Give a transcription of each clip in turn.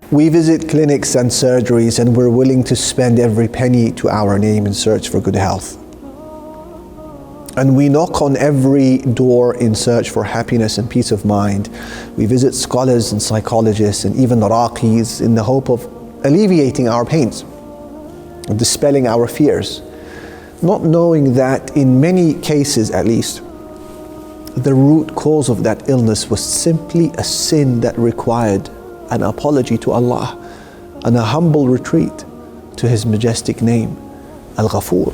We visit clinics and surgeries, and we're willing to spend every penny to our name in search for good health. And we knock on every door in search for happiness and peace of mind. We visit scholars and psychologists and even raqis in the hope of alleviating our pains, dispelling our fears, not knowing that in many cases at least, the root cause of that illness was simply a sin that required an apology to Allah and a humble retreat to His majestic name, Al-Ghafoor.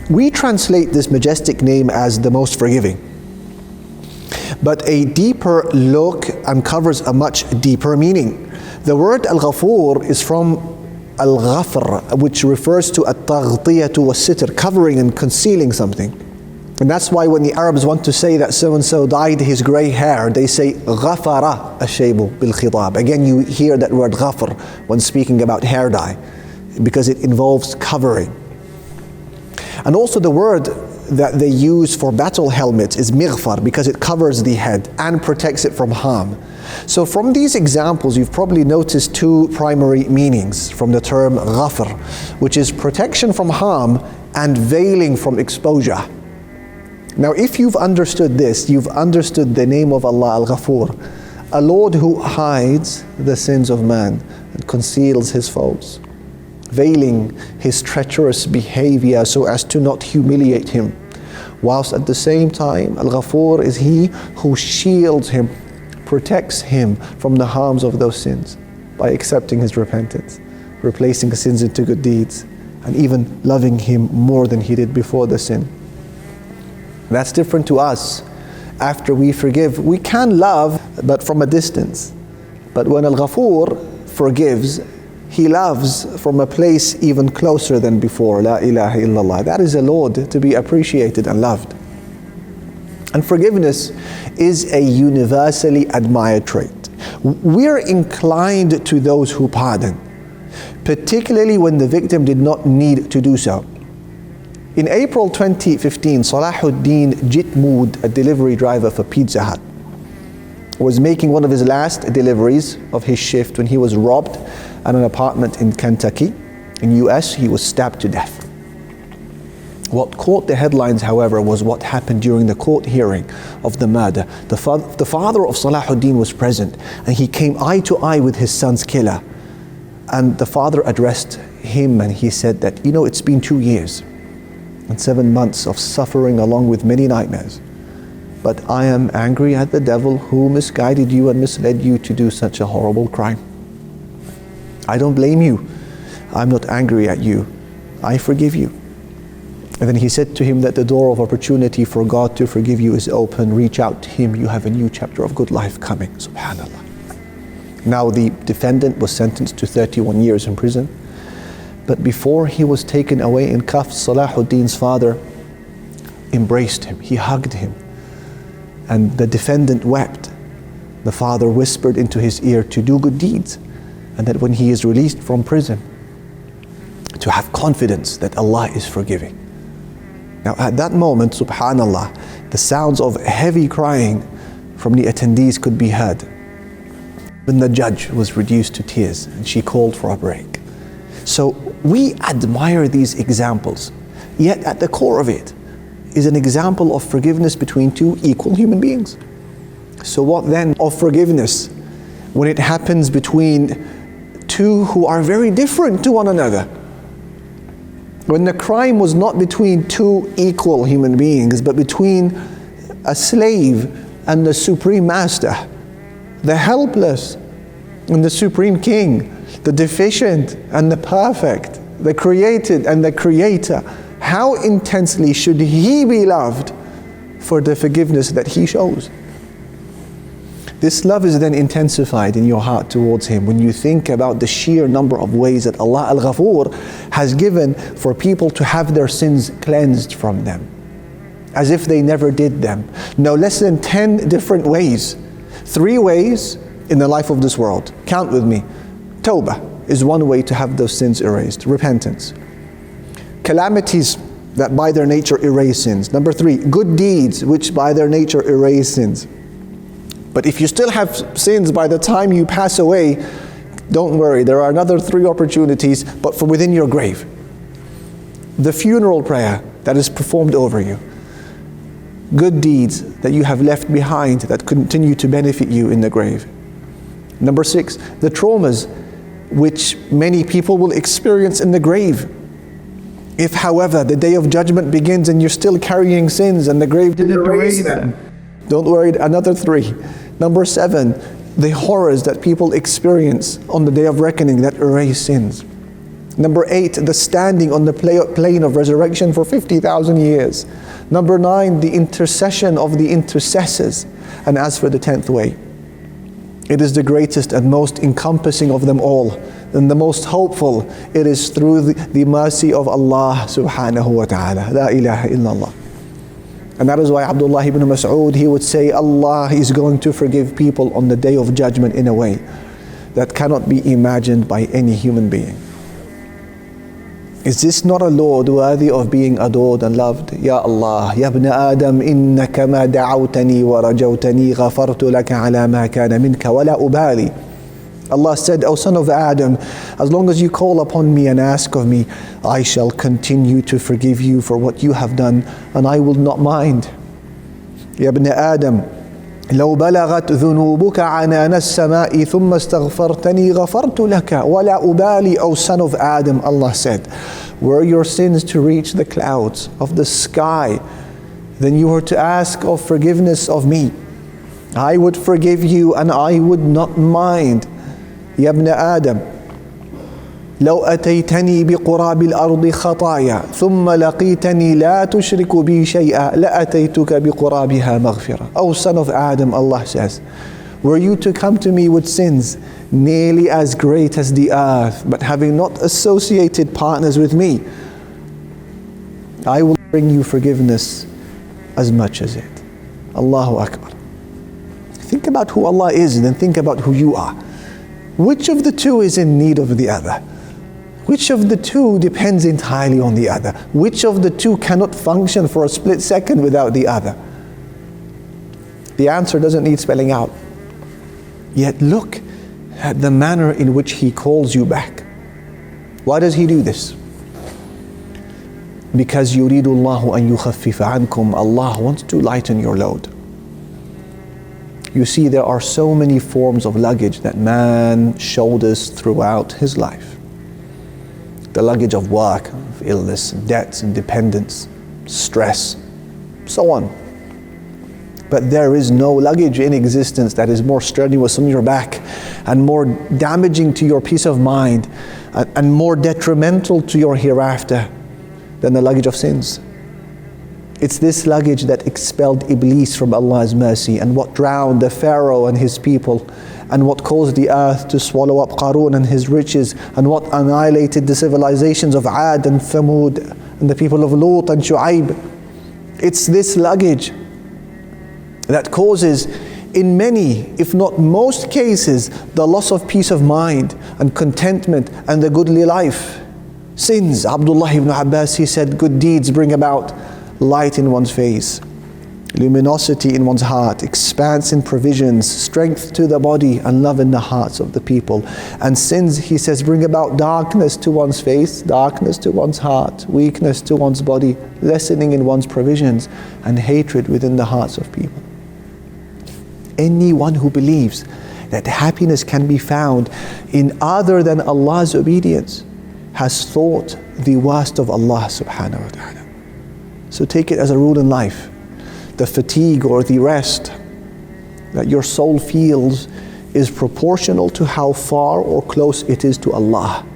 We translate this majestic name as the most forgiving. But a deeper look uncovers a much deeper meaning. The word Al-Ghafoor is from Al-Ghafr, which refers to At-Taghtiyatu was-Sitr, covering and concealing something. And that's why when the Arabs want to say that so-and-so dyed his grey hair, they say Ghafara ash-shaybu bil-khitab. Again, you hear that word Ghafr when speaking about hair dye, because it involves covering. And also the word that they use for battle helmets is Mighfar, because it covers the head and protects it from harm. So from these examples, you've probably noticed two primary meanings from the term Ghafr, which is protection from harm and veiling from exposure. Now, if you've understood this, you've understood the name of Allah Al-Ghafoor, a Lord who hides the sins of man and conceals his faults, veiling his treacherous behavior so as to not humiliate him, whilst at the same time, Al-Ghafoor is He who shields him, protects him from the harms of those sins by accepting his repentance, replacing sins into good deeds, and even loving him more than he did before the sin. That's different to us. After we forgive, we can love, but from a distance. But when Al-Ghafoor forgives, He loves from a place even closer than before. La ilaha illallah. That is a Lord to be appreciated and loved. And forgiveness is a universally admired trait. We're inclined to those who pardon, particularly when the victim did not need to do so. In April 2015, Salahuddin Jitmood, a delivery driver for Pizza Hut, was making one of his last deliveries of his shift when he was robbed at an apartment in Kentucky. In US, he was stabbed to death. What caught the headlines, however, was what happened during the court hearing of the murder. The father of Salahuddin was present, and he came eye to eye with his son's killer. And the father addressed him and he said that, you know, it's been 2 years and 7 months of suffering along with many nightmares. But I am angry at the devil who misguided you and misled you to do such a horrible crime. I don't blame you. I'm not angry at you. I forgive you. And then he said to him that the door of opportunity for God to forgive you is open. Reach out to Him. You have a new chapter of good life coming. Subhanallah. Now the defendant was sentenced to 31 years in prison. But before he was taken away in cuffs, Salahuddin's father embraced him. He hugged him. And the defendant wept. The father whispered into his ear to do good deeds, and that when he is released from prison, to have confidence that Allah is forgiving. Now at that moment, subhanallah, the sounds of heavy crying from the attendees could be heard. When the judge was reduced to tears and she called for a break. So we admire these examples, yet at the core of it is an example of forgiveness between two equal human beings. So what then of forgiveness when it happens between two who are very different to one another? When the crime was not between two equal human beings, but between a slave and the supreme master, the helpless and the supreme king, the deficient and the perfect, the created and the creator. How intensely should he be loved for the forgiveness that he shows? This love is then intensified in your heart towards him when you think about the sheer number of ways that Allah Al-Ghafoor has given for people to have their sins cleansed from them, as if they never did them. No less than 10 different ways. 3 ways in the life of this world. Count with me. Tawbah is one way to have those sins erased. Repentance. Calamities that by their nature erase sins. Number 3, good deeds which by their nature erase sins. But if you still have sins by the time you pass away, don't worry, there are another 3 opportunities, but from within your grave. The funeral prayer that is performed over you. Good deeds that you have left behind that continue to benefit you in the grave. Number 6, the traumas which many people will experience in the grave. If, however, the day of judgment begins and you're still carrying sins and the grave didn't erase them, don't worry, another 3. Number 7, the horrors that people experience on the day of reckoning that erase sins. Number 8, the standing on the plane of resurrection for 50,000 years. Number 9, the intercession of the intercessors. And as for the 10th way, it is the greatest and most encompassing of them all, and the most hopeful. It is through the mercy of Allah subhanahu wa ta'ala. La ilaha illallah. And that is why Abdullah ibn Mas'ud, he would say, Allah is going to forgive people on the day of judgment in a way that cannot be imagined by any human being. Is this not a Lord worthy of being adored and loved? Ya Allah, Ya ibn Adam, innaka ma da'awtani wa rajawtani ghafartu laka ala ma kana minka wa la ubali. Allah said, O son of Adam, as long as you call upon me and ask of me, I shall continue to forgive you for what you have done, and I will not mind. Ya ibn Adam, لو بلغت ذنوبك عنان السماء ثم استغفرتني غفرت لك ولا أبالي. O son of Adam, Allah said, were your sins to reach the clouds of the sky, then you were to ask of forgiveness of me. I would forgive you and I would not mind. يا ابن آدم لو أتيتني بقراب الأرض خطايا ثم لقيتني لا تشرك بي شيئا لأتيتك بقرابها مغفرة. O son of Adam, Allah says, were you to come to me with sins nearly as great as the earth, but having not associated partners with me, I will bring you forgiveness as much as it. Allahu Akbar. Think about who Allah is and then think about who you are. Which of the two is in need of the other? Which of the two depends entirely on the other? Which of the two cannot function for a split second without the other? The answer doesn't need spelling out. Yet look at the manner in which He calls you back. Why does He do this? Because يُرِيدُ اللَّهُ أَن يُخَفِّفَ عَنْكُمْ. Allah wants to lighten your load. You see, there are so many forms of luggage that man shoulders throughout his life. The luggage of work, of illness, debts, and dependence, stress, so on. But there is no luggage in existence that is more strenuous on your back and more damaging to your peace of mind and more detrimental to your hereafter than the luggage of sins. It's this luggage that expelled Iblis from Allah's mercy, and what drowned the Pharaoh and his people, and what caused the earth to swallow up Qarun and his riches, and what annihilated the civilizations of Ad and Thamud and the people of Lut and Shu'aib. It's this luggage that causes, in many, if not most cases, the loss of peace of mind and contentment and the goodly life. Sins, Abdullah ibn Abbas, he said, good deeds bring about light in one's face, luminosity in one's heart, expanse in provisions, strength to the body, and love in the hearts of the people. And sins, he says, bring about darkness to one's face, darkness to one's heart, weakness to one's body, lessening in one's provisions, and hatred within the hearts of people. Anyone who believes that happiness can be found in other than Allah's obedience has thought the worst of Allah subhanahu wa ta'ala. So take it as a rule in life. The fatigue or the rest that your soul feels is proportional to how far or close it is to Allah.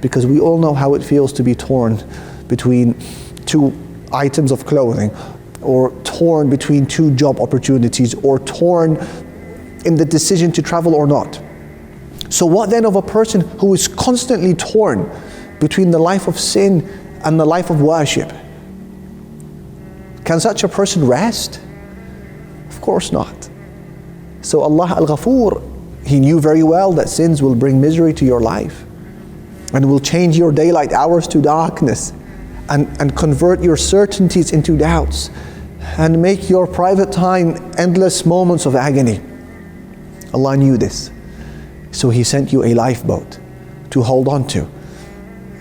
Because we all know how it feels to be torn between 2 items of clothing, or torn between 2 job opportunities, or torn in the decision to travel or not. So what then of a person who is constantly torn between the life of sin and the life of worship? Can such a person rest? Of course not. So Allah al-Ghafoor, He knew very well that sins will bring misery to your life and will change your daylight hours to darkness and convert your certainties into doubts and make your private time endless moments of agony. Allah knew this. So He sent you a lifeboat to hold on to.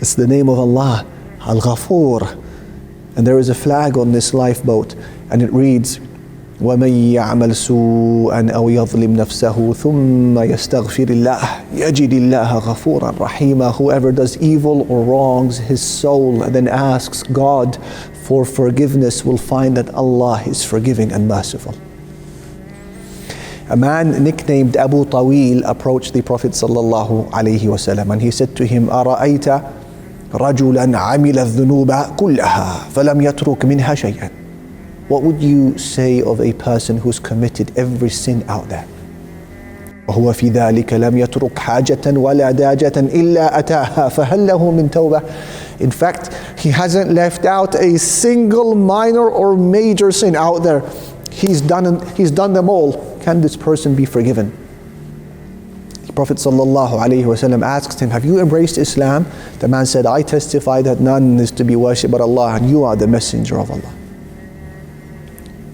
It's the name of Allah, Al-Ghafoor. And there is a flag on this lifeboat, and it reads, وَمَن يَعْمَلْ سُوءًا أَوْ يَظْلِمْ نَفْسَهُ ثُمَّ يَسْتَغْفِرِ اللَّهَ يَجِدِ اللَّهَ غَفُورًا رَحِيمًا. Whoever does evil or wrongs his soul and then asks God for forgiveness will find that Allah is forgiving and merciful. A man nicknamed Abu Tawil approached the Prophet sallallahu alaihi wasallam, and he said to him, أَرَأَيْتَ رَجُلًا عَمِلَ الذُّنُوبَ كُلَّهَا فَلَمْ يَتْرُكْ مِنْهَا شَيْئًا. What would you say of a person who's committed every sin out there? وهو في ذلك لم يترك حاجة ولا داجة إلا أتاها فهل له من توبة. In fact, he hasn't left out a single minor or major sin out there. He's done them all. Can this person be forgiven? The Prophet ﷺ asked him, have you embraced Islam? The man said, I testify that none is to be worshipped but Allah, and you are the messenger of Allah.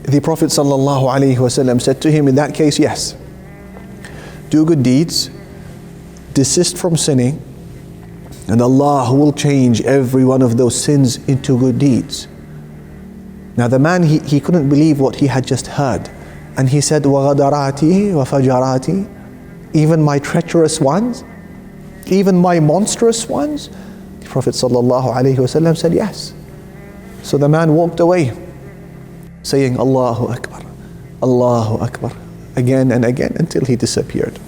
The Prophet ﷺ said to him, in that case, yes. Do good deeds, desist from sinning, and Allah will change every one of those sins into good deeds. Now the man, he couldn't believe what he had just heard. And he said, وَغَدَرَاتِي وَفَجَرَاتِي, even my treacherous ones, even my monstrous ones? The Prophet ﷺ said, yes. So the man walked away, saying, Allahu Akbar, Allahu Akbar, again and again until he disappeared.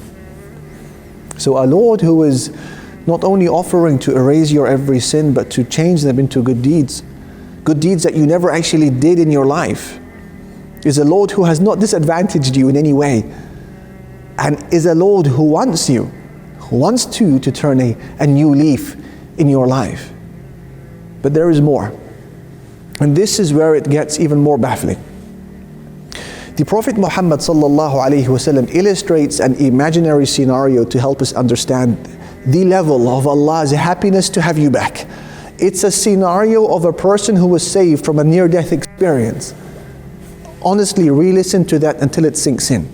So our Lord, who is not only offering to erase your every sin, but to change them into good deeds that you never actually did in your life, is a Lord who has not disadvantaged you in any way, and is a Lord who wants you, who wants to turn a new leaf in your life. But there is more. And this is where it gets even more baffling. The Prophet Muhammad ﷺ illustrates an imaginary scenario to help us understand the level of Allah's happiness to have you back. It's a scenario of a person who was saved from a near-death experience. Honestly, re-listen to that until it sinks in.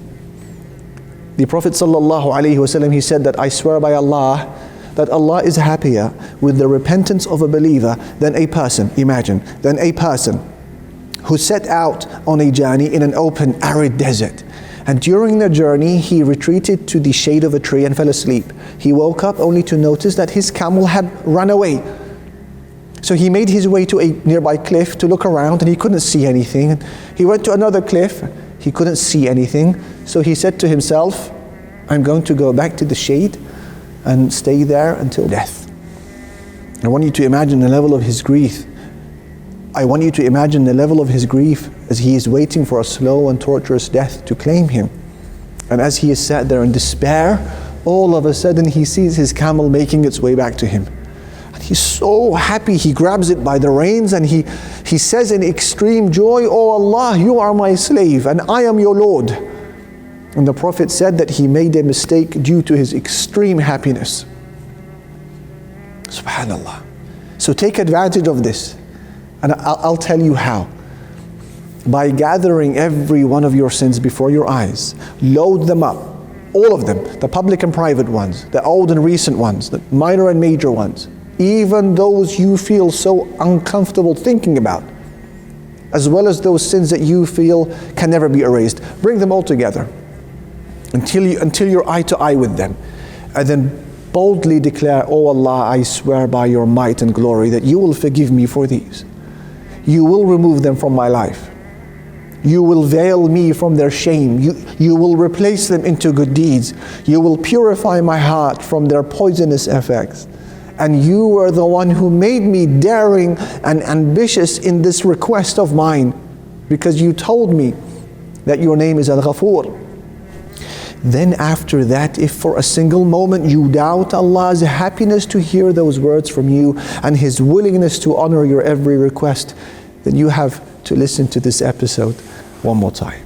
The Prophet ﷺ, he said that I swear by Allah that Allah is happier with the repentance of a believer than a person, than a person who set out on a journey in an open, arid desert. And during the journey, he retreated to the shade of a tree and fell asleep. He woke up only to notice that his camel had run away. So he made his way to a nearby cliff to look around, and he couldn't see anything. He went to another cliff, he couldn't see anything. So he said to himself, I'm going to go back to the shade and stay there until death. I want you to imagine the level of his grief. I want you to imagine the level of his grief as he is waiting for a slow and torturous death to claim him. And as he is sat there in despair, all of a sudden he sees his camel making its way back to him. And he's so happy, he grabs it by the reins and he says in extreme joy, Oh Allah, you are my slave and I am your Lord. And the Prophet said that he made a mistake due to his extreme happiness. Subhanallah. So take advantage of this. And I'll tell you how. By gathering every one of your sins before your eyes, load them up, all of them, the public and private ones, the old and recent ones, the minor and major ones, even those you feel so uncomfortable thinking about, as well as those sins that you feel can never be erased. Bring them all together until you're eye to eye with them, and then boldly declare, Oh Allah, I swear by your might and glory that you will forgive me for these. You will remove them from my life. You will veil me from their shame. You will replace them into good deeds. You will purify my heart from their poisonous effects. And you are the one who made me daring and ambitious in this request of mine, because you told me that your name is Al-Ghafoor. Then after that, if for a single moment you doubt Allah's happiness to hear those words from you and His willingness to honor your every request, then you have to listen to this episode one more time.